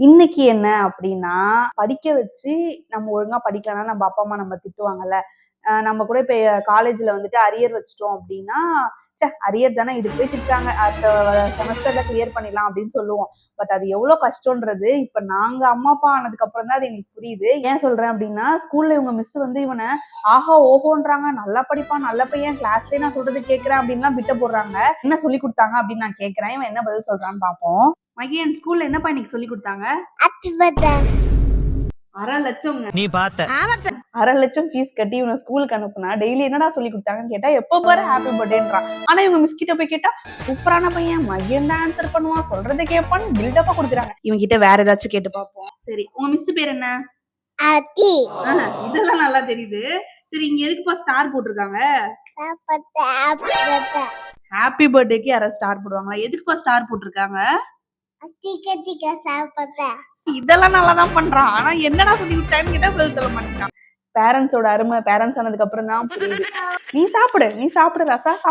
இன்னைக்கு என்ன அப்படின்னா, படிக்க வச்சு நம்ம ஒழுங்கா படிக்கலன்னா நம்ம அப்பா, அம்மா நம்ம திட்டுவாங்கல்ல. நம்ம கூட இப்ப காலேஜ்ல வந்துட்டு அரியர் வச்சுட்டோம் அப்படின்னா, அரியர் தானே இதுக்கு போய் திட்டுறாங்க. அடுத்த செமஸ்டர்ல கிளியர் பண்ணிடலாம் அப்படின்னு சொல்லுவோம். பட் அது எவ்வளோ கஷ்டம்ன்றது இப்ப நாங்க அம்மா, அப்பா ஆனதுக்கு அப்புறம் தான் அது எங்களுக்கு புரியுது. ஏன் சொல்றேன் அப்படின்னா, ஸ்கூல்ல இவங்க மிஸ் வந்து இவன ஆஹா ஓஹோன்றாங்க. நல்லா படிப்பான், நல்ல பையன், கிளாஸ்லயே நான் சொல்றது கேட்கிறேன் அப்படின்லாம் பிட்ட போடுறாங்க. என்ன சொல்லி குடுத்தாங்க அப்படின்னு நான் கேட்கிறேன். இவன் என்ன பதில் சொல்றான்னு பார்ப்போம். மகிழன் ஸ்கூல்ல என்னப்பா இன்னைக்கு சொல்லி கொடுத்தாங்க? 1,00,000 நீ பார்த்த 1,00,000 ஃபீஸ் கட்டி இவனை ஸ்கூலுக்கு அனுப்புனா டெய்லி என்னடா சொல்லி கொடுத்தாங்கன்னு கேட்டா எப்ப பாரு ஹாப்பி பர்த்டேன்றான். ஆனா இவங்க மிஸ் கிட்ட போய் கேட்டா சூப்பரான பையன், மகிழன் தான் ஆன்சர் பண்ணுவான், சொல்றதை கேட்பான்னு பில்டப்பா கொடுக்குறாங்க. இவங்க கிட்ட வேற ஏதாச்சும் கேட்டு பார்ப்போம். சரி, உங்க மிஸ் பேர் என்ன? இதெல்லாம் நல்லா தெரியுது. சரி, இங்க எதுக்குப்பா ஸ்டார் போட்டிருக்காங்க? ஹாப்பி பர்த்டேக்கு யாராவது ஸ்டார் போடுவாங்களா? எதுக்குப்பா ஸ்டார் போட்டிருக்காங்க? இதெல்லாம் நல்லா தான் பண்றான். ஆனா என்னடா சொல்லி விட்டான்னு கேட்டா பதில் சொல்ல மாட்டேங்கிறான். பேரண்ட்ஸோட அருமை பேரண்ட்ஸ் ஆனதுக்கு அப்புறம் தான் புரியுது. நீ சாப்பிடு ரசா சாப்பிடு.